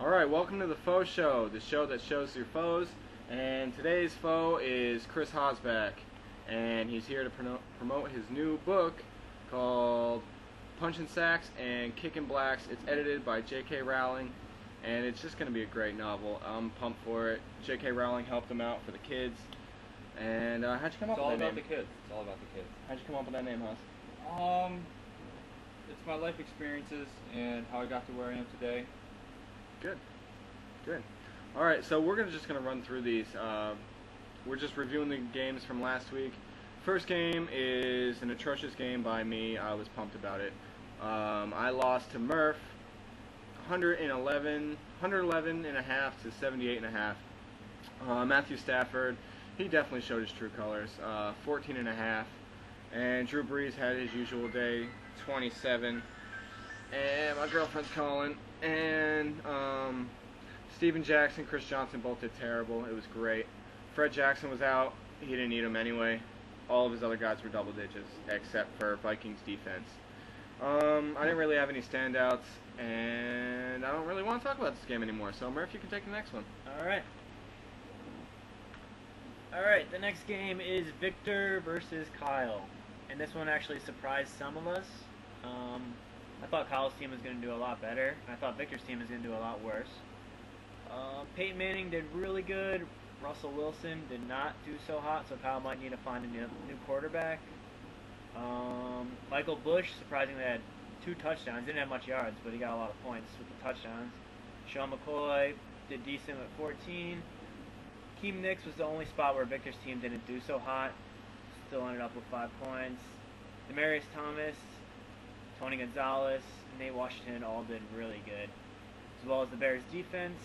Alright, welcome to the Foe Show, the show that shows your foes. And today's foe is Chris Hosback. And he's here to promote his new book called Punchin' Sacks and Kickin' Blacks. It's edited by J.K. Rowling. And it's just going to be a great novel. I'm pumped for it. J.K. Rowling helped him out for the kids. And how'd you come up with that name? It's all about the kids. It's all about the kids. How'd you come up with that name, Hoss? It's my life experiences and how I got to where I am today. Good. Good. Alright, so we're just going to run through these. We're just reviewing the games from last week. First game is an atrocious game by me. I was pumped about it. I lost to Murph 111 and a half to 78 and a half. Matthew Stafford, he definitely showed his true colors. 14 and a half. And Drew Brees had his usual day, 27. And my girlfriend's calling. And Steven Jackson, Chris Johnson both did terrible. It was great. Fred Jackson was out. He didn't need him anyway. All of his other guys were double digits, except for Vikings defense. I didn't really have any standouts, and I don't really want to talk about this game anymore. So, Murph, you can take the next one. Alright, the next game is Victor versus Kyle. And this one actually surprised some of us. I thought Kyle's team was going to do a lot better. I thought Victor's team was going to do a lot worse. Peyton Manning did really good. Russell Wilson did not do so hot, so Kyle might need to find a new quarterback. Michael Bush, surprisingly, had 2 touchdowns. Didn't have much yards, but he got a lot of points with the touchdowns. Sean McCoy did decent at 14. Keem Nicks was the only spot where Victor's team didn't do so hot. Still ended up with 5 points. Demaryius Thomas, Tony Gonzalez, Nate Washington all did really good, as well as the Bears' defense,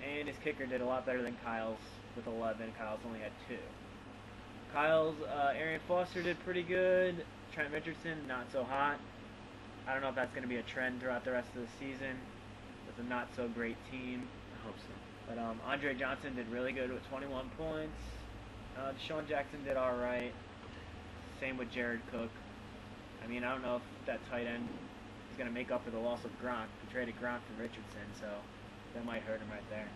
and his kicker did a lot better than Kyle's with 11. Kyle's only had 2. Kyle's Arian Foster did pretty good. Trent Richardson, not so hot. I don't know if that's going to be a trend throughout the rest of the season with a not-so-great team. I hope so. But Andre Johnson did really good with 21 points. Deshaun Jackson did all right. Same with Jared Cook. I mean, I don't know if that tight end is going to make up for the loss of Gronk. We traded Gronk for Richardson, so that might hurt him right there.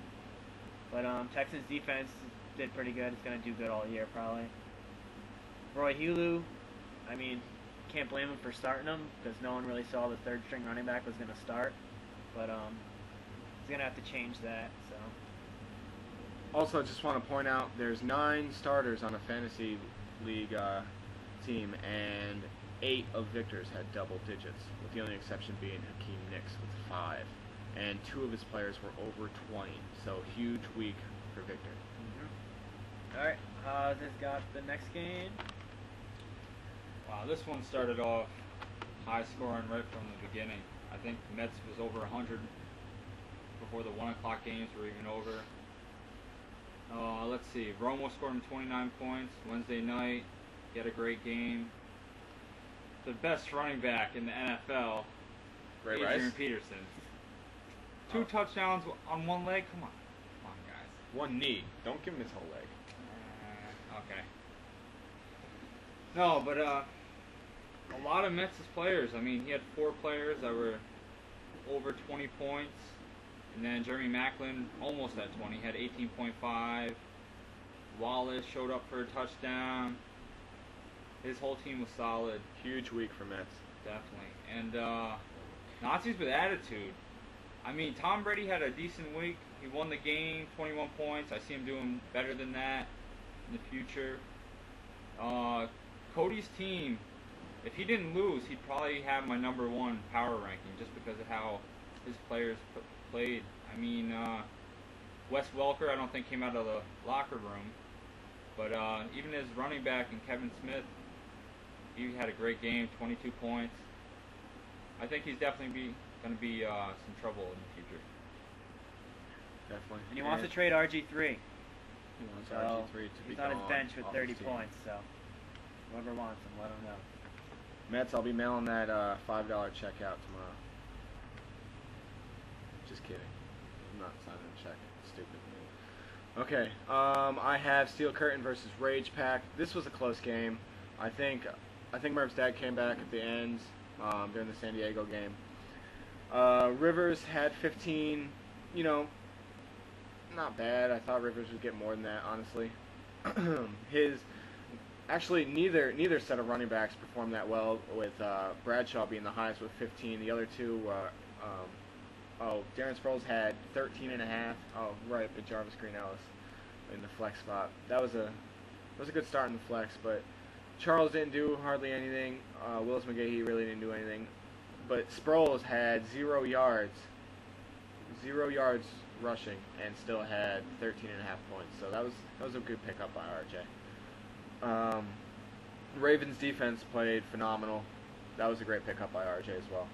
But Texans defense did pretty good. It's going to do good all year, probably. Roy Helu, I mean, can't blame him for starting him because no one really saw the third-string running back was going to start. But he's going to have to change that, so. Also, I just want to point out there's 9 starters on a fantasy league team, and 8 of Victor's had double digits, with the only exception being Hakeem Nicks with 5. And 2 of his players were over 20, so huge week for Victor. Alright, this got the next game. Wow, this one started off high scoring right from the beginning. I think Mets was over 100 before the 1 o'clock games were even over. Let's see, Romo scored him 29 points Wednesday night. He had a great game. The best running back in the NFL, Ray Adrian Rice? Peterson. 2 touchdowns on 1 leg? Come on, guys. 1 knee. Don't give him his whole leg. Okay. No, but a lot of Mets' players. I mean, he had 4 players that were over 20 points. And then Jeremy Maclin almost at 20. He had 18.5. Wallace showed up for a touchdown. His whole team was solid. Huge week for Mets. Definitely. And Nazis with attitude. I mean, Tom Brady had a decent week. He won the game, 21 points. I see him doing better than that in the future. Cody's team, if he didn't lose, he'd probably have my #1 power ranking just because of how his players played. I mean, Wes Welker, I don't think came out of the locker room. But even his running back and Kevin Smith, he had a great game, 22 points. I think he's definitely going to be some trouble in the future. Definitely. And he wants to trade RG3. He wants So RG3 to be he's on his gone bench with off 30 his team. points, so whoever wants him, let him know. Mets, I'll be mailing that $5 check out tomorrow. Just kidding. I'm not signing a check. Stupid. Okay, I have Steel Curtain versus Rage Pack. This was a close game. I think Murph's dad came back at the end during the San Diego game. Rivers had 15 you know, not bad. I thought Rivers would get more than that, honestly. Neither set of running backs performed that well, with Bradshaw being the highest with 15. The other two, Darren Sproles had 13.5. Oh, right, but Jarvis Green-Ellis in the flex spot. That was a good start in the flex, but Charles didn't do hardly anything. Willis McGahee really didn't do anything. But Sproles had 0 yards rushing, and still had 13.5 points. So that was a good pickup by RJ. Ravens defense played phenomenal. That was a great pickup by RJ as well.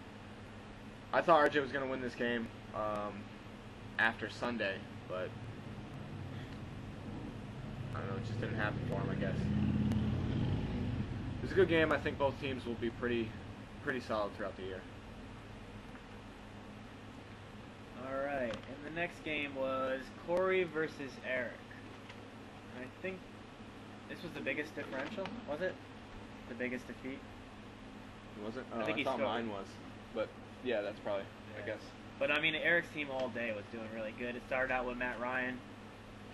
I thought RJ was going to win this game after Sunday, but I don't know, it just didn't happen for him, I guess. It was a good game. I think both teams will be pretty solid throughout the year. Alright, and the next game was Corey versus Eric. I think this was the biggest differential, was it? The biggest defeat? Was it? I think he thought scored. mine was. But, yeah, that's probably, I guess. But, I mean, Eric's team all day was doing really good. It started out with Matt Ryan,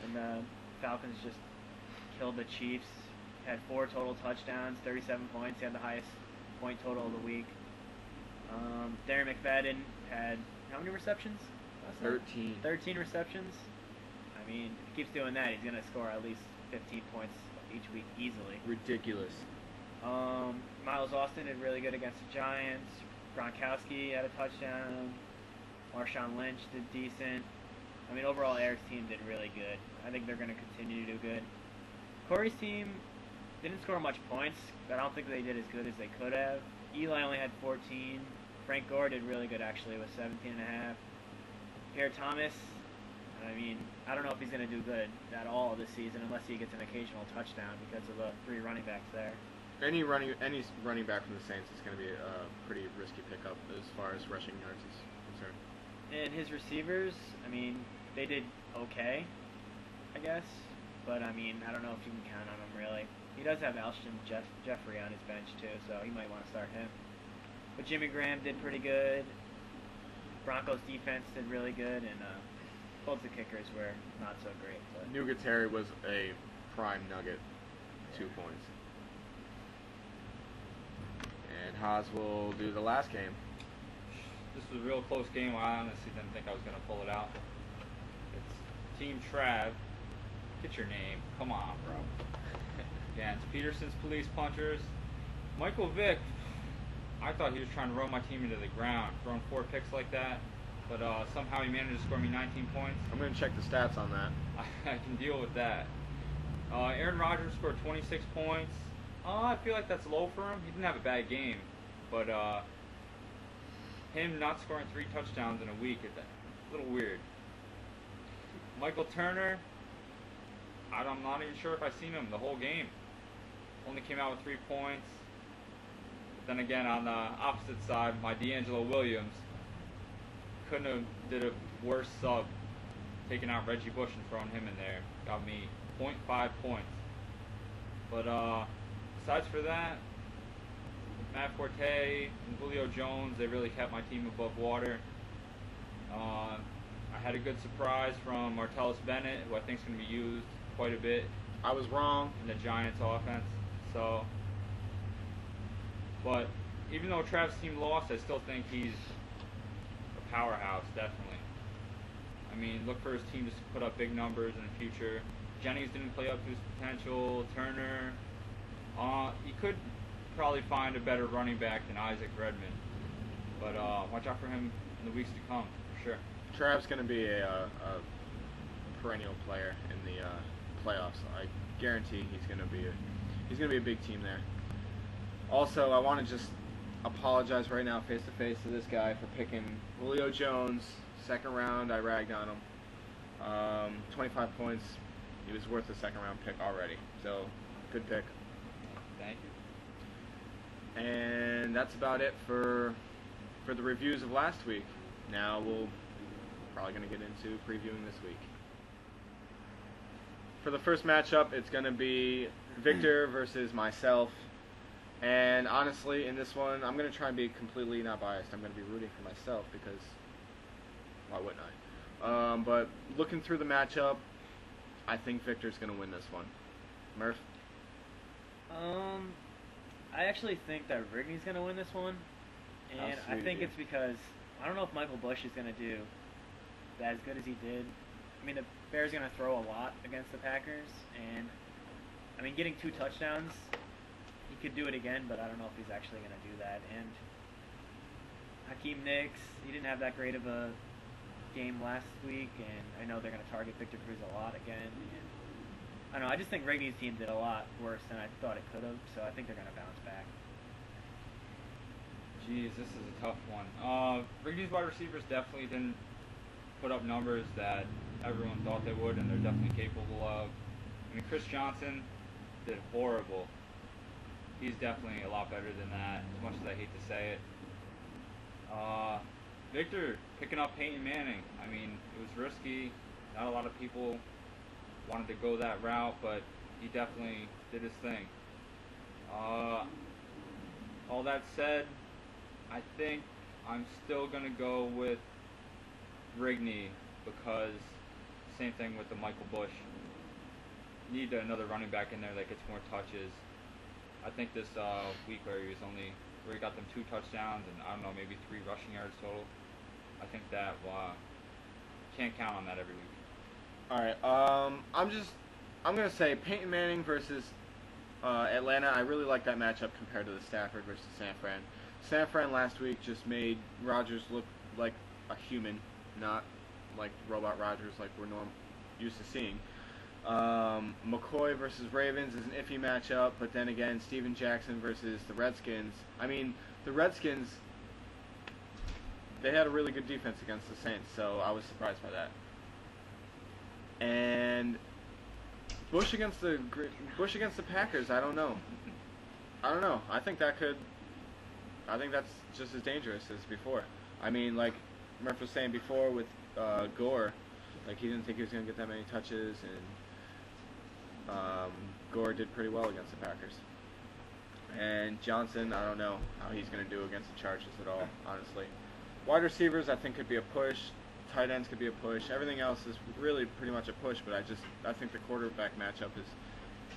and the Falcons just killed the Chiefs. Had 4 total touchdowns, 37 points. He had the highest point total of the week. Darren McFadden had how many receptions? 13. 13 receptions. I mean, if he keeps doing that, he's going to score at least 15 points each week easily. Ridiculous. Miles Austin did really good against the Giants. Gronkowski had a touchdown. Marshawn Lynch did decent. I mean, overall, Eric's team did really good. I think they're going to continue to do good. Corey's team didn't score much points, but I don't think they did as good as they could have. Eli only had 14. Frank Gore did really good, actually, with 17.5. Pierre Thomas, I mean, I don't know if he's going to do good at all this season unless he gets an occasional touchdown because of the 3 running backs there. Any running back from the Saints is going to be a pretty risky pickup as far as rushing yards is concerned. And his receivers, I mean, they did okay, I guess. But, I mean, I don't know if you can count on him, really. He does have Alshon Jeffrey on his bench, too, so he might want to start him. But Jimmy Graham did pretty good. Broncos defense did really good, and both the kickers were not so great. But Nugatary was a prime nugget, 2 points. And Haas will do the last game. This was a real close game. I honestly didn't think I was going to pull it out. It's Team Trav. Get your name. Come on, bro. Yeah, it's Peterson's Police Punchers. Michael Vick, I thought he was trying to run my team into the ground, throwing 4 picks like that. But somehow he managed to score me 19 points. I'm going to check the stats on that. I can deal with that. Aaron Rodgers scored 26 points. I feel like that's low for him. He didn't have a bad game. But him not scoring 3 touchdowns in a week is a little weird. Michael Turner, I'm not even sure if I've seen him the whole game. Only came out with 3 points. But then again, on the opposite side, my D'Angelo Williams couldn't have did a worse sub, taking out Reggie Bush and throwing him in there. Got me 0.5 points. But besides for that, Matt Forte and Julio Jones, they really kept my team above water. I had a good surprise from Martellus Bennett, who I think is going to be used quite a bit. I was wrong. In the Giants offense. So, but even though Trav's team lost, I still think he's a powerhouse, definitely. I mean, look for his team just to put up big numbers in the future. Jennings didn't play up to his potential. Turner, he could probably find a better running back than Isaac Redmond. But watch out for him in the weeks to come, for sure. Trav's going to be a perennial player in the playoffs. I guarantee he's going to be a big team there. Also, I want to just apologize right now, face to face, to this guy for picking Julio Jones, 2nd round. I ragged on him. 25 points. He was worth a 2nd round pick already. So, good pick. Thank you. And that's about it for the reviews of last week. Now we'll probably going to get into previewing this week. For the first matchup, it's going to be Victor versus myself. And honestly, in this one, I'm going to try and be completely not biased. I'm going to be rooting for myself because why wouldn't But looking through the matchup, I think Victor's going to win this one. Murph? I actually think that Rigney's going to win this one. How And I sweet think of you. it's because I don't know if Michael Bush is going to do as good as he did. I mean, the Bears are going to throw a lot against the Packers. And, I mean, getting 2 touchdowns, he could do it again, but I don't know if he's actually going to do that. And Hakeem Nicks, he didn't have that great of a game last week, and I know they're going to target Victor Cruz a lot again. And I don't know, I just think Rigney's team did a lot worse than I thought it could have, so I think they're going to bounce back. Jeez, this is a tough one. Rigney's wide receivers definitely didn't put up numbers that everyone thought they would, and they're definitely capable of. I mean, Chris Johnson did horrible. He's definitely a lot better than that, as much as I hate to say it. Victor picking up Peyton Manning. I mean, it was risky. Not a lot of people wanted to go that route, but he definitely did his thing. All that said, I think I'm still going to go with Rigney because same thing with the Michael Bush. Need another running back in there that gets more touches. I think this week where he got them 2 touchdowns and I don't know, maybe 3 rushing yards total. I think that can't count on that every week. All right. I'm gonna say Peyton Manning versus Atlanta. I really like that matchup compared to the Stafford versus San Fran. San Fran last week just made Rodgers look like a human, not like robot Rodgers like we're used to seeing. McCoy versus Ravens is an iffy matchup, but then again, Steven Jackson versus the Redskins. I mean, the Redskins, they had a really good defense against the Saints, so I was surprised by that. And Bush against the Packers, I don't know. I think that's just as dangerous as before. I mean, like Murph was saying before with Gore, like he didn't think he was going to get that many touches, and Gore did pretty well against the Packers. And Johnson, I don't know how he's going to do against the Chargers at all, honestly. Wide receivers, I think, could be a push. Tight ends could be a push. Everything else is really pretty much a push, but I think the quarterback matchup is,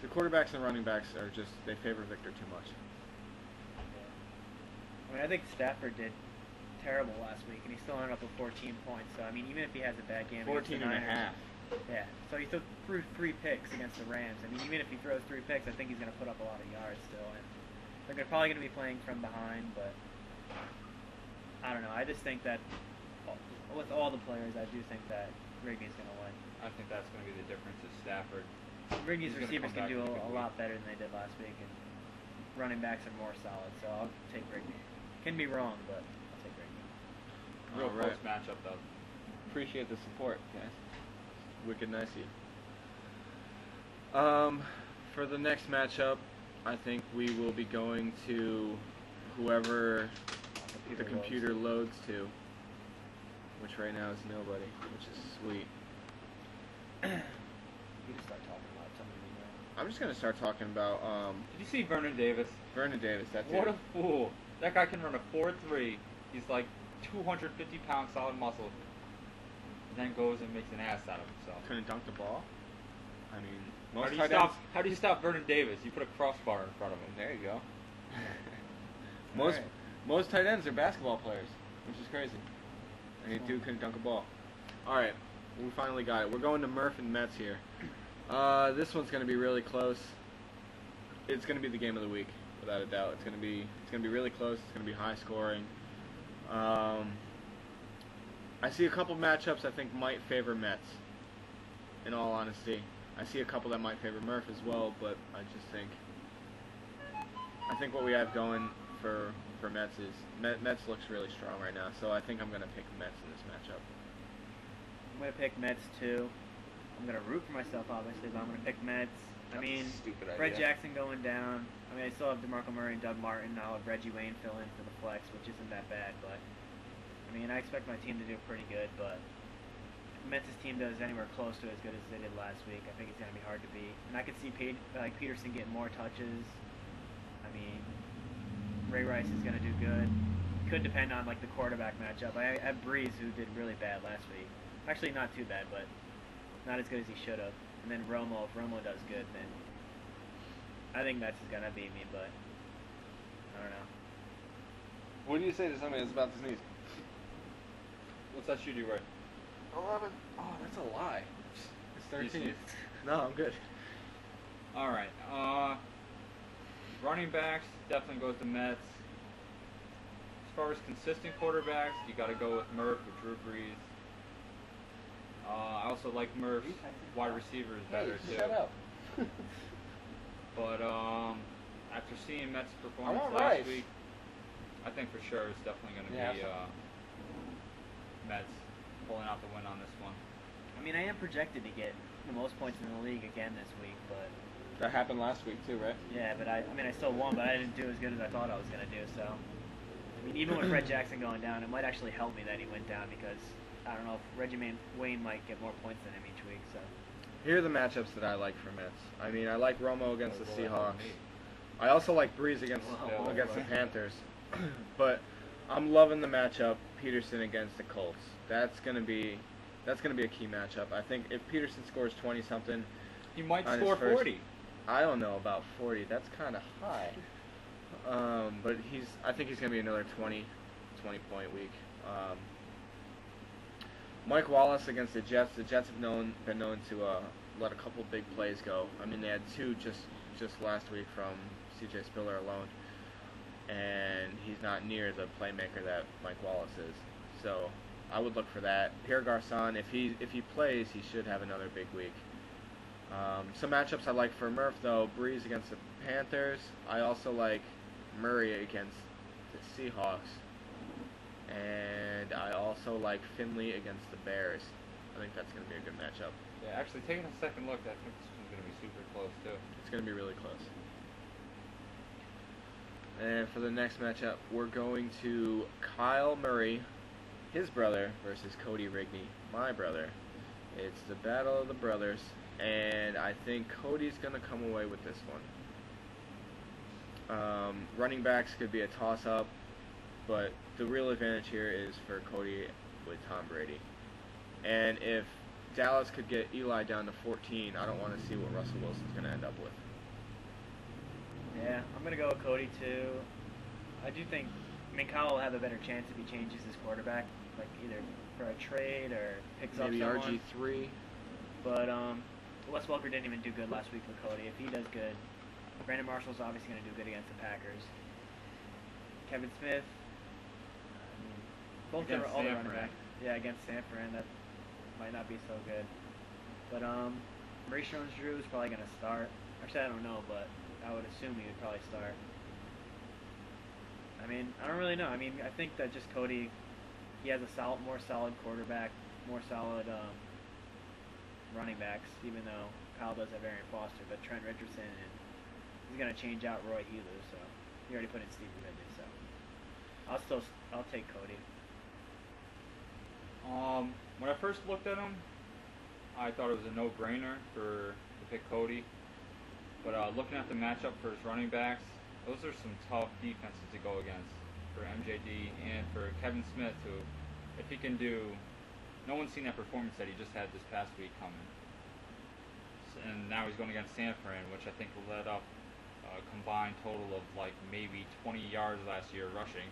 the quarterbacks and running backs are just, they favor Victor too much. I mean, I think Stafford did terrible last week, and he still ended up with 14 points. So, I mean, even if he has a bad game against the 14 and a Niners, half. yeah. So he threw 3 picks against the Rams. I mean, even if he throws 3 picks, I think he's going to put up a lot of yards still. And they're probably going to be playing from behind, but I don't know. I just think that with all the players, I do think that Rigney's going to win. I think that's going to be the difference is Stafford. Rigney's He's gonna receivers come can do back with a a big lot better than they did last week, and running backs are more solid. So I'll take Rigney. Can be wrong, but I'll take Rigney. Real All right. close matchup, though. Appreciate the support, guys. Wicked nice of you. For the next matchup, I think we will be going to whoever the computer loads to, which right now is nobody, which is sweet. You can start talking about something you know. I'm just gonna start talking about Did you see Vernon Davis? Vernon Davis. That's What it. a fool. That guy can run a 4.3. He's like 250 pounds solid muscle. And then goes and makes an ass out of himself. Couldn't dunk the ball. I mean, How most do you tight stop? ends. How do you stop Vernon Davis? You put a crossbar in front of him. There you go. All most right. most tight ends are basketball players, which is crazy. And he dude couldn't dunk a ball. All right, we finally got it. We're going to Murph and Mets here. This one's going to be really close. It's going to be the game of the week, without a doubt. It's going to be really close. It's going to be high scoring. I see a couple matchups I think might favor Mets. In all honesty, I see a couple that might favor Murph as well, but I think what we have going for Mets is Mets looks really strong right now, so I think I'm going to pick Mets in this matchup. I'm going to pick Mets too. I'm going to root for myself, obviously, but I'm going to pick Mets. I mean, Stupid Fred idea. Jackson going down. I mean, I still have DeMarco Murray and Doug Martin. I'll have Reggie Wayne fill in for the flex, which isn't that bad, but I mean, I expect my team to do pretty good, but if Mets' team does anywhere close to as good as they did last week, I think it's going to be hard to beat. And I could see Peterson getting more touches. I mean, Ray Rice is going to do good. could depend on like the quarterback matchup. I have Breeze, who did really bad last week. Actually, not too bad, but not as good as he should have. And then Romo, if Romo does good, then I think Mets is gonna beat me. But I don't know. What do you say to somebody that's about to sneeze? What's that shoot you right? 11. Oh, that's a lie. It's You 13. sneeze? No, I'm good. All right. Running backs definitely goes to Mets. As far as consistent quarterbacks, you got to go with Murph with Drew Brees. I also like Murph's wide receivers better too. Shut up. But after seeing Mets' performance want last rice. week, I think for sure it's definitely going to Yeah, be Mets pulling out the win on this one. I mean, I am projected to get the most points in the league again this week, but That happened last week too, right? yeah, but I mean, I still won, but I didn't do as good as I thought I was gonna do. So, I mean, even with Fred Jackson going down, it might actually help me that he went down because I don't know if Reggie Wayne might get more points than him each week. So, Here are the matchups that I like for Mets. I mean, I like Romo against the Seahawks. I also like Breeze against Whoa. the Panthers. But I'm loving the matchup Peterson against the Colts. That's gonna be a key matchup. I think if Peterson scores 20 something, He might On his score first- 40. I don't know about 40. That's kind of high. But I think he's gonna be another 20 point week. Mike Wallace against the Jets. The Jets have been known to let a couple big plays go. I mean, they had two just last week from C.J. Spiller alone, and he's not near the playmaker that Mike Wallace is. So I would look for that. Pierre Garçon, if he plays, he should have another big week. Some matchups I like for Murph though: Breeze against the Panthers. I also like Murray against the Seahawks. And I also like Finley against the Bears. I think that's going to be a good matchup. Yeah, actually, taking a second look, I think this one's going to be super close too. It's going to be really close. And for the next matchup, we're going to Kyle Murray, his brother, versus Cody Rigney, my brother. It's the battle of the brothers, and I think Cody's going to come away with this one. Running backs could be a toss-up, but the real advantage here is for Cody with Tom Brady. And if Dallas could get Eli down to 14, I don't want to see what Russell Wilson's going to end up with. yeah, I'm gonna go with Cody too. I do think, I mean, Kyle will have a better chance if he changes his quarterback, like either for a trade or picks Maybe up someone. RG3. But Wes Welker didn't even do good last week for Cody. If he does good, Brandon Marshall's obviously going to do good against the Packers. Kevin Smith, I mean, both Against all the San running Fran. back. Yeah, against San Fran, that might not be so good. But Maurice Jones-Drew is probably going to start. Actually, I don't know, but I would assume he would probably start. I mean, I don't really know. I mean, I think that just Cody, he has a more solid quarterback, more solid running backs, even though Kyle does have Arian Foster, but Trent Richardson, and he's going to change out Roy Helu, so he already put in Steve Ridley, so I'll take Cody. When I first looked at him, I thought it was a no-brainer to pick Cody. But looking at the matchup for his running backs, those are some tough defenses to go against for MJD and for Kevin Smith, who, if he can do, no one's seen that performance that he just had this past week coming. And now he's going against San Fran, which I think will let up a combined total of like maybe 20 yards last year rushing.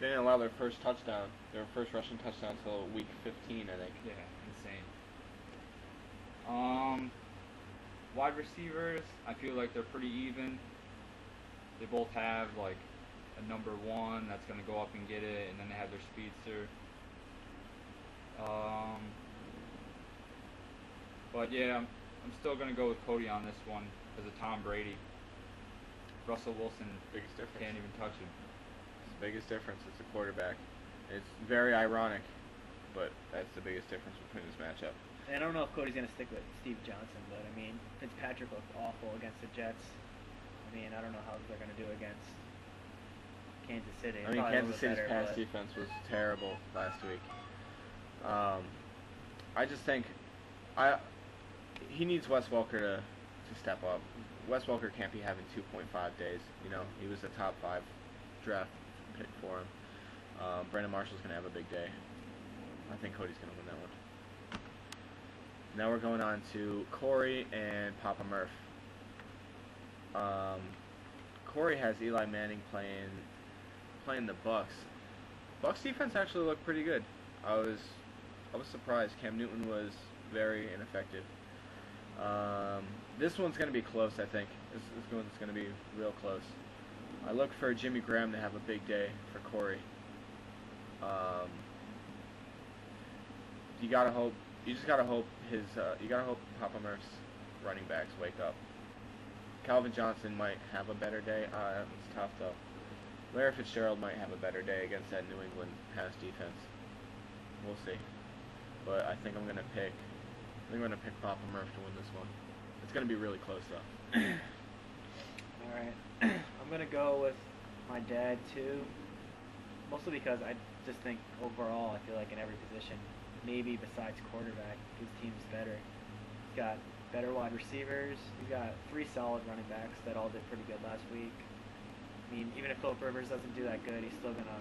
They didn't allow their first rushing touchdown until week 15, I think. Yeah, insane. Wide receivers, I feel like they're pretty even. They both have like a number one that's going to go up and get it, and then they have their speedster. But yeah, I'm still going to go with Cody on this one because of Tom Brady. Russell Wilson Biggest difference. can't even touch him. It's the biggest difference. It's the quarterback. It's very ironic, but that's the biggest difference between this matchup. And I don't know if Cody's going to stick with Steve Johnson, but I mean, Fitzpatrick looked awful against the Jets. I mean, I don't know how they're going to do against Kansas City. I mean, Probably a Kansas little City's better, pass but- defense was terrible last week. I just think he needs Wes Welker to step up. Wes Welker can't be having 2.5 days. You know, he was a top 5 draft pick for him. Brandon Marshall's going to have a big day. I think Cody's going to win that one. Now we're going on to Corey and Papa Murph. Corey has Eli Manning playing the Bucks. Bucks defense actually looked pretty good. I was surprised. Cam Newton was very ineffective. This one's going to be close, I think. This one's going to be real close. I look for Jimmy Graham to have a big day for Corey. You just gotta hope Papa Murph's running backs wake up. Calvin Johnson might have a better day. It's tough though. Larry Fitzgerald might have a better day against that New England pass defense. We'll see. But I think I'm gonna pick Papa Murph to win this one. It's gonna be really close though. All right, I'm gonna go with my dad too. Mostly because I just think overall, I feel like in every position, maybe besides quarterback, his team's better. He's got better wide receivers. He's got 3 solid running backs that all did pretty good last week. I mean, even if Philip Rivers doesn't do that good, he's still gonna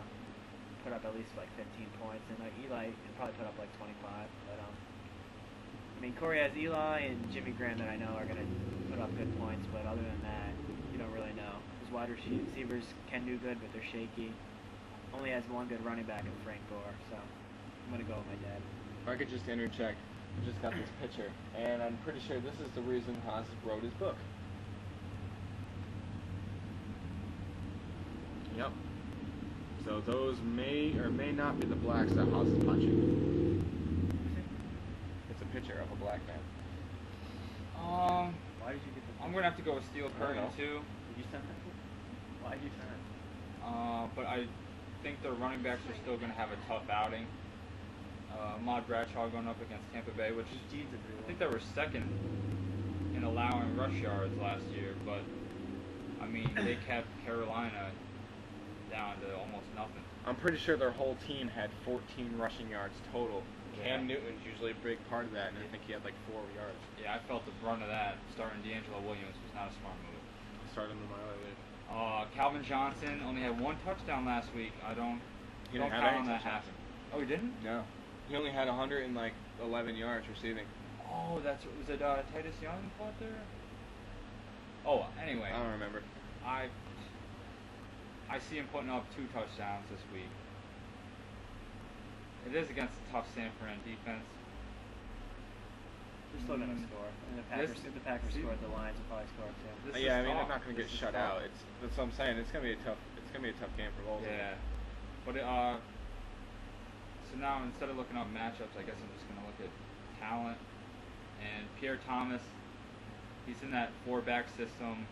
put up at least like 15 points, and like Eli can probably put up like 25. But I mean, Corey has Eli and Jimmy Graham that I know are gonna put up good points, but other than that, you don't really know. His wide receivers can do good, but they're shaky. Only has one good running back in Frank Gore, so I'm gonna go with my dad. If I could just interject, I just got this picture, and I'm pretty sure this is the reason Haas wrote his book. Yep. So those may or may not be the blacks that Haas is punching. It's a picture of a black man. Why did you get the? I'm gonna have to go with Steel I don't Curry know. too. Did you send that? Why did you send it? But I think the running backs are still gonna have a tough outing. Ahmad Bradshaw going up against Tampa Bay, which I think they were second in allowing rush yards last year, but I mean they kept Carolina down to almost nothing. I'm pretty sure their whole team had 14 rushing yards total. Yeah. Cam Newton's usually a big part of that, and I think he had like 4 yards. Yeah, I felt the brunt of that. Starting D'Angelo Williams was not a smart move. I started him in my other league. Calvin Johnson only had 1 touchdown last week. I don't He didn't have count any on that touchdowns. happening. Oh, he didn't? No. He only had 111 yards receiving. Oh, was it Titus Young caught there? Oh, anyway. I don't remember. I see him putting up 2 touchdowns this week. It is against a tough San Fran defense. They're still gonna score. And if the Packers see- scored, the Lions will probably score too. This Yeah, I is mean tough. they're not going to get This is shut tough. out. That's what I'm saying. It's going to be a tough game for both. Yeah. But so now instead of looking up matchups, I guess I'm just going to look at talent. And Pierre Thomas, he's in that 4-back system.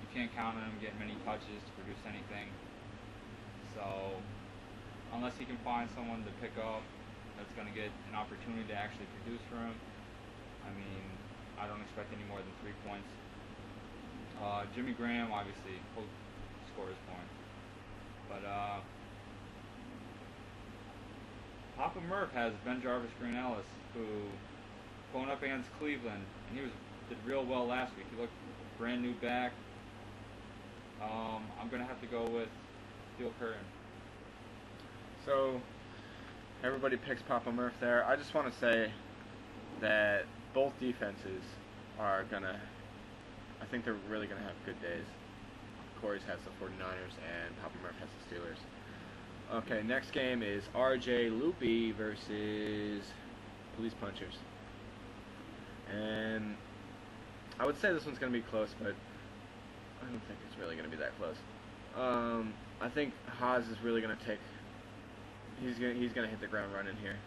You can't count on him getting many touches to produce anything. So unless he can find someone to pick up that's going to get an opportunity to actually produce for him, I mean, I don't expect any more than 3 points. Jimmy Graham, obviously, will score his points. But Papa Murph has Ben Jarvis Green Ellis, who going up against Cleveland, and did real well last week. He looked brand new back. I'm going to have to go with Steel Curtain. So everybody picks Papa Murph there. I just want to say that both defenses are I think they're really gonna have good days. Corey's has the 49ers and Papa Murph has the Steelers. Okay, next game is RJ Loopy versus Police Punchers. And I would say this one's gonna be close, but I don't think it's really gonna be that close. I think Haas is really gonna he's gonna hit the ground running here,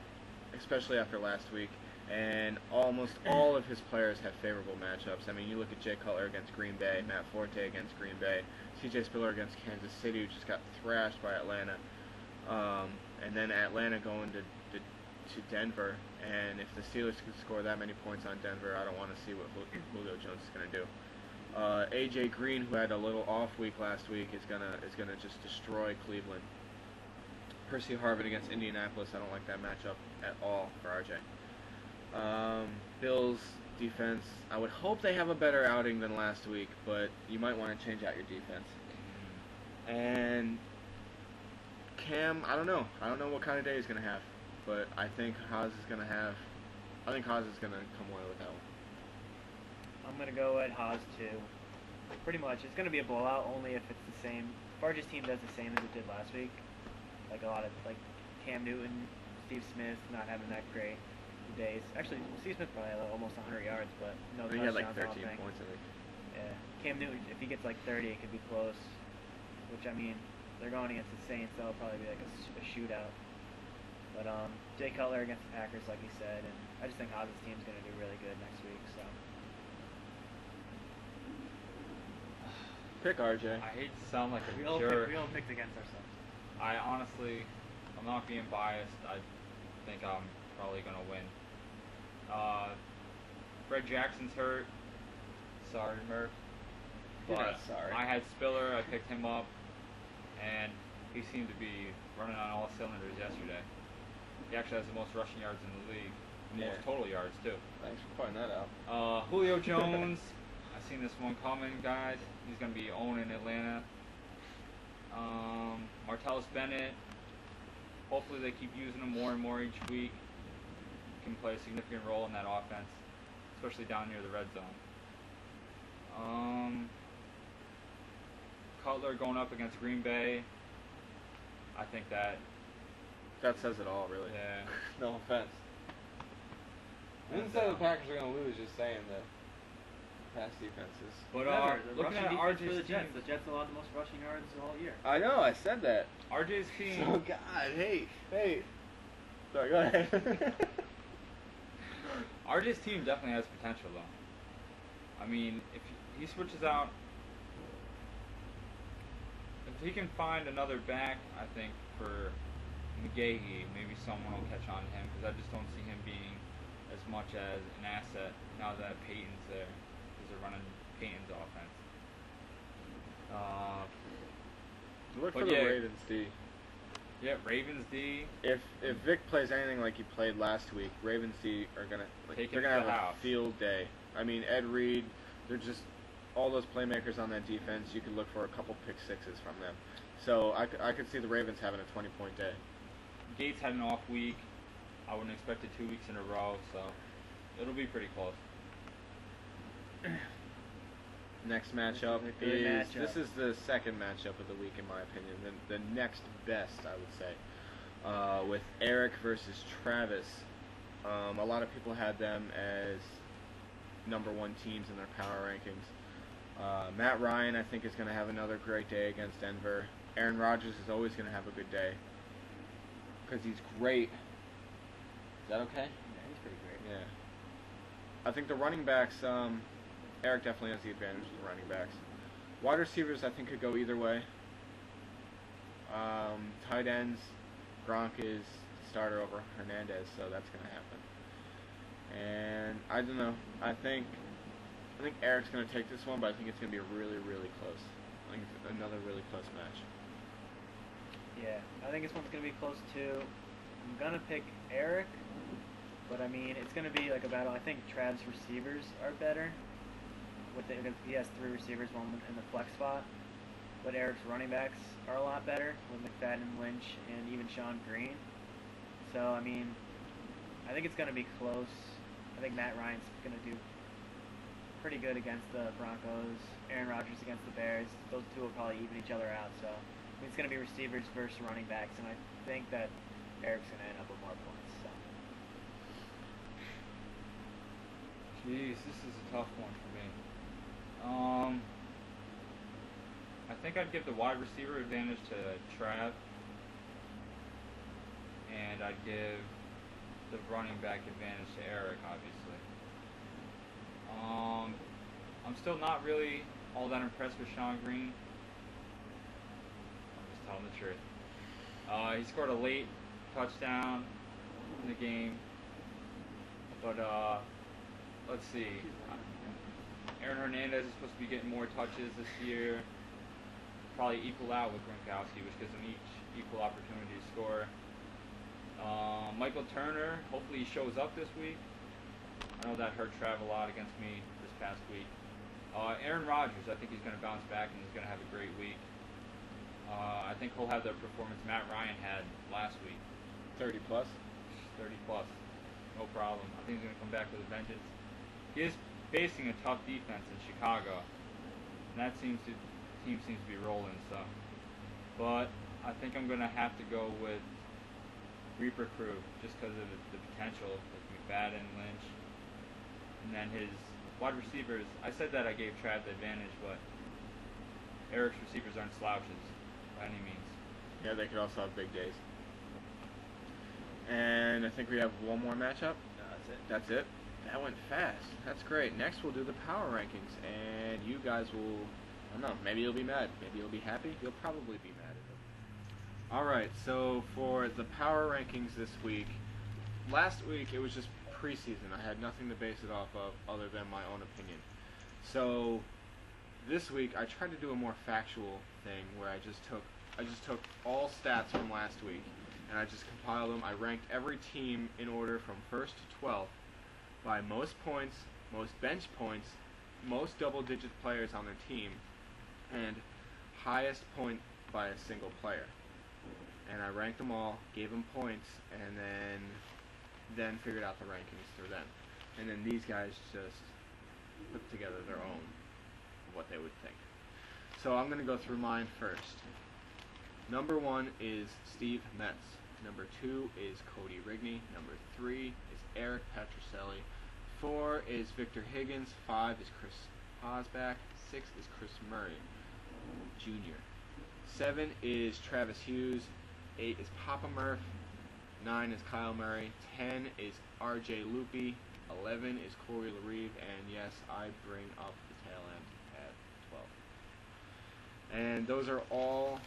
especially after last week. And almost all of his players have favorable matchups. I mean, you look at Jay Cutler against Green Bay, Matt Forte against Green Bay, C.J. Spiller against Kansas City, who just got thrashed by Atlanta, and then Atlanta going to Denver. And if the Steelers can score that many points on Denver, I don't want to see what Julio Jones is going to do. A.J. Green, who had a little off week last week, is gonna just destroy Cleveland. Percy Harvin against Indianapolis, I don't like that matchup at all for RJ. Bills defense. I would hope they have a better outing than last week, but you might want to change out your defense. And Cam, I don't know. I don't know what kind of day he's going to have, but I think Haas is going to come away with that one. I'm going to go at Haas too. Pretty much. It's going to be a blowout only if it's the same. Farge's team does the same as it did last week. Like a lot of, like Cam Newton, Steve Smith not having that great days. Actually, Steve Smith probably had almost 100 yards, but no He had like touchdowns, 13 I don't think. points, I think. Yeah. Cam Newton, if he gets like 30, it could be close. Which, I mean, they're going against the Saints, so it'll probably be like a shootout. But Jay Cutler against the Packers, like he said, and I just think Haas' team's going to do really good next week. So Pick RJ. I hate to sound like we a all jerk. picked against ourselves. I honestly, I'm not being biased. I think I'm probably gonna win. Fred Jackson's hurt. Sorry, Murph. You're But not sorry. I had Spiller. I picked him up, and he seemed to be running on all cylinders yesterday. He actually has the most rushing yards in the league, the most Yeah. total yards too. Thanks for pointing that out. Julio Jones. I seen this one coming, guys. He's gonna be owning Atlanta. Martellus Bennett. Hopefully they keep using him more and more each week. Can play a significant role in that offense, especially down near the red zone. Cutler going up against Green Bay. I think that. That says it all, really. Yeah. No offense. I didn't And, say the Packers are going to lose, just saying that pass defenses. But Remember, the looking rushing at defense for RJ's the Jets. team, The Jets allowed the most rushing yards all year. I know, I said that. RJ's team. Oh, God, hey. Sorry, go ahead. RJ's team definitely has potential, though. I mean, if he switches out, if he can find another back, I think for McGahee, maybe someone will catch on to him because I just don't see him being as much as an asset now that Peyton's there because they're running Peyton's offense. Look But for the yeah. Ravens D. Yeah, Ravens D. If Vic plays anything like he played last week, Ravens D are gonna Take they're it gonna to the have house. a field day. I mean, Ed Reed, they're just all those playmakers on that defense. You could look for a couple pick sixes from them. So I could see the Ravens having a 20-point day. Gates had an off week. I wouldn't expect it 2 weeks in a row, so it'll be pretty close. Next matchup This is a good is matchup. this is the second matchup of the week in my opinion. The next best, I would say, with Eric versus Travis. A lot of people had them as #1 teams in their power rankings. Matt Ryan, I think, is going to have another great day against Denver. Aaron Rodgers is always going to have a good day because he's great. Is that okay? Yeah, he's pretty great. Yeah. I think the running backs, Eric definitely has the advantage of the running backs. Wide receivers, I think, could go either way. Tight ends, Gronk is starter over Hernandez, so that's going to happen. And I don't know. I think Eric's going to take this one, but I think it's going to be really, really close. I think it's another really close match. Yeah, I think this one's going to be close too. I'm going to pick Eric, but I mean, it's going to be like a battle. I think Trav's receivers are better. He has 3 receivers, one in the flex spot. But Eric's running backs are a lot better with McFadden, Lynch, and even Sean Green. So, I mean, I think it's going to be close. I think Matt Ryan's going to do pretty good against the Broncos. Aaron Rodgers against the Bears. Those two will probably even each other out. So, I mean, it's going to be receivers versus running backs, and I think that Eric's going to end up with more points. So. Jeez, this is a tough one for me. I think I'd give the wide receiver advantage to Trav, and I'd give the running back advantage to Eric, obviously. I'm still not really all that impressed with Sean Green. I'm just telling the truth. He scored a late touchdown in the game, but let's see. Aaron Hernandez is supposed to be getting more touches this year. Probably equal out with Gronkowski, which gives them each equal opportunity to score. Michael Turner, hopefully he shows up this week. I know that hurt Trav a lot against me this past week. Aaron Rodgers, I think he's going to bounce back and he's going to have a great week. I think he'll have the performance Matt Ryan had last week. 30 plus. 30 plus. No problem. I think he's going to come back with a vengeance. He is facing a tough defense in Chicago. And that team seems to be rolling, so. But I think I'm going to have to go with Reaper Crew just because of the potential with McFadden, Lynch, and then his wide receivers. I said that I gave Trav the advantage, but Eric's receivers aren't slouches by any means. Yeah, they could also have big days. And I think we have one more matchup. That's it. That's it. That went fast. That's great. Next, we'll do the power rankings, and you guys will. I don't know. Maybe you'll be mad. Maybe you'll be happy. You'll probably be mad at it. All right. So for the power rankings this week, last week it was just preseason. I had nothing to base it off of other than my own opinion. So this week I tried to do a more factual thing where I just took all stats from last week and I just compiled them. I ranked every team in order from 1st to 12th by most points, most bench points, most double-digit players on their team, and highest point by a single player. And I ranked them all, gave them points, and then figured out the rankings through them. And then these guys just put together their own, what they would think. So I'm going to go through mine first. Number 1 is Steve Metz. Number 2 is Cody Rigney. Number 3 is Eric Petroselli. 4 is Victor Higgins. 5 is Chris Posback. 6 is Chris Murray Jr. 7 is Travis Hughes. 8 is Papa Murph. 9 is Kyle Murray. 10 is RJ Loopy. 11 is Corey LaRive. And yes, I bring up the tail end at 12. And those are all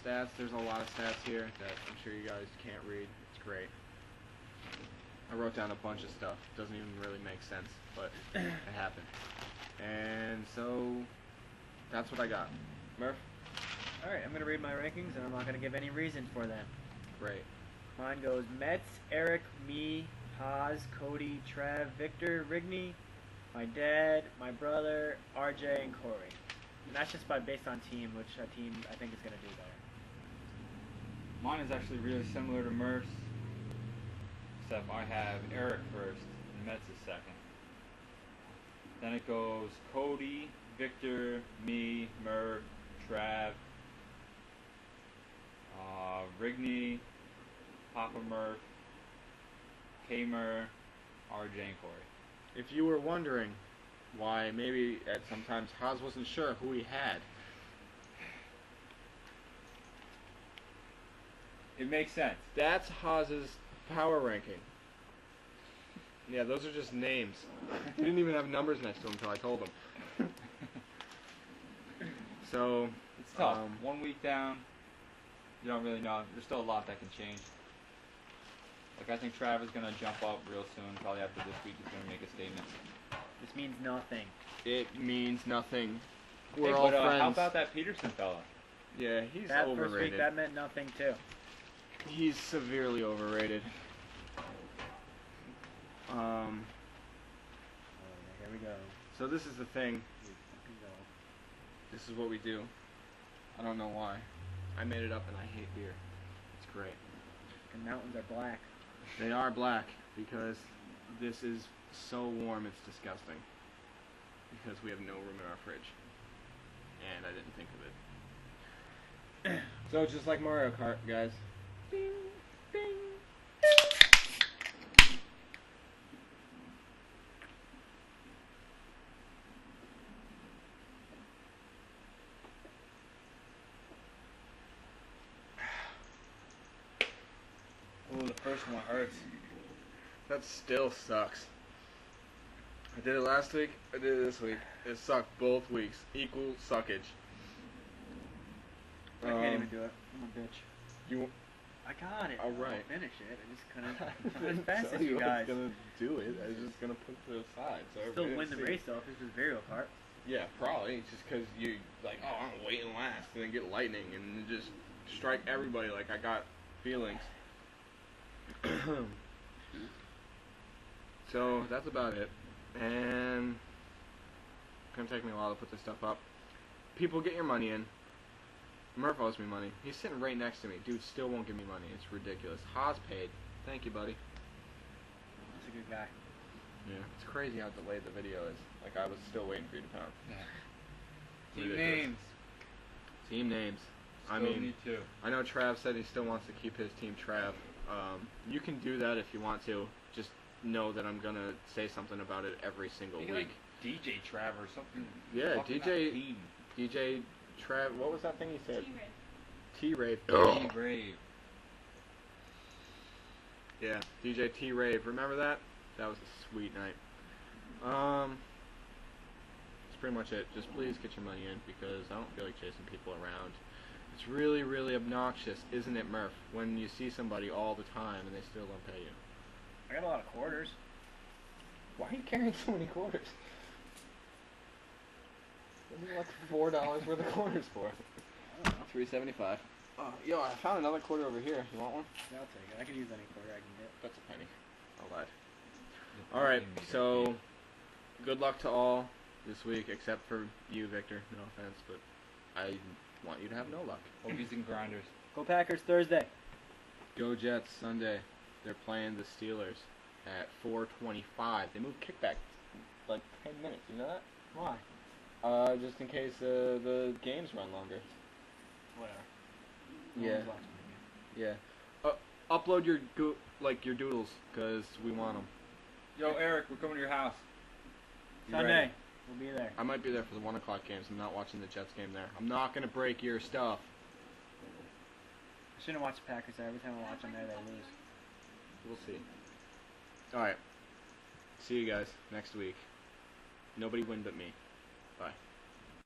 stats. There's a lot of stats here that I'm sure you guys can't read. It's great. I wrote down a bunch of stuff. Doesn't even really make sense, but it happened. And so that's what I got. Murph? Alright, I'm going to read my rankings, and I'm not going to give any reason for them. Great. Mine goes Metz, Eric, me, Paz, Cody, Trav, Victor, Rigney, my dad, my brother, RJ, and Corey. And that's just based on team, which a team I think is going to do better. Mine is actually really similar to Murph's, except I have Eric first and Metz is second. Then it goes Cody, Victor, me, Murph, Trav, Rigney, Papa Murph, K-Mur, RJ, and Corey. If you were wondering why maybe at sometimes Haas wasn't sure who he had, it makes sense. that's Haas's power ranking. Yeah, those are just names. He didn't even have numbers next to him until I told him. So It's tough. 1 week down, you don't really know. There's still a lot that can change. Like, I think Trav is going to jump up real soon. Probably after this week, he's going to make a statement. This means nothing. it means nothing. We're Hey, all but, friends. how about that Peterson fella? Yeah, he's That first week, overrated. that meant nothing too. He's severely overrated. Oh, here we go. So this is the thing. This is what we do. I don't know why. I made it up and I hate beer. It's great. The mountains are black. They are black because this is so warm it's disgusting. Because we have no room in our fridge. And I didn't think of it. So it's just like Mario Kart, guys. Bing, bing. Ooh, the first one hurts. That still sucks. I did it last week, I did it this week. It sucked both weeks. Equal suckage. I can't even do it. I'm a bitch. You I got it. All right. I'll finish it. I just couldn't. I Not as fast tell as you I was guys. gonna do it. I was just gonna put it to the side. So Still everybody win the see. race though if this was Mario Kart. Yeah, probably. It's just because you like, oh, I'm gonna wait and last, and then get lightning, and then just strike everybody like I got feelings. So that's about it. And it's gonna take me a while to put this stuff up. People, get your money in. Murph owes me money. He's sitting right next to me. Dude still won't give me money. It's ridiculous. Haas paid. Thank you, buddy. That's a good guy. Yeah. It's crazy how delayed the video is. Like, I was still waiting for you to pound. Team Ridiculous. names. Team names. I Still mean, me too. I know Trav said he still wants to keep his team Trav. You can do that if you want to. Just know that I'm gonna say something about it every single Maybe week. like DJ Trav or something. Yeah, Fucking DJ that team. DJ Trav. What was that thing he said? T-Rave. T-Rave. Brave. Yeah, DJ T-Rave. Remember that? That was a sweet night. That's pretty much it. Just please get your money in because I don't feel like chasing people around. It's really, really obnoxious, isn't it, Murph? When you see somebody all the time and they still don't pay you. I got a lot of quarters. Why are you carrying so many quarters? What the $4 worth of quarters for? I don't know. $3.75. Oh, yo, I found another quarter over here. You want one? Yeah, I'll take it. I can use any quarter I can get. That's a penny. I'll lied. Alright, so good luck to all this week, except for you, Victor. No offense, but I want you to have no luck. Hoagies and grinders. Go Packers Thursday. Go Jets Sunday. They're playing the Steelers at 4:25. They moved kickback like 10 minutes. You know that? Why? Just in case the games run longer. Whatever. Yeah. No one's watching the game. Yeah. Upload your your doodles because we want them. Yo, Eric, we're coming to your house. You Sunday. ready? We'll be there. I might be there for the 1 o'clock games. I'm not watching the Jets game there. I'm not gonna break your stuff. I shouldn't watch the Packers there. Every time I watch them there, they lose. We'll see. All right. See you guys next week. Nobody win but me.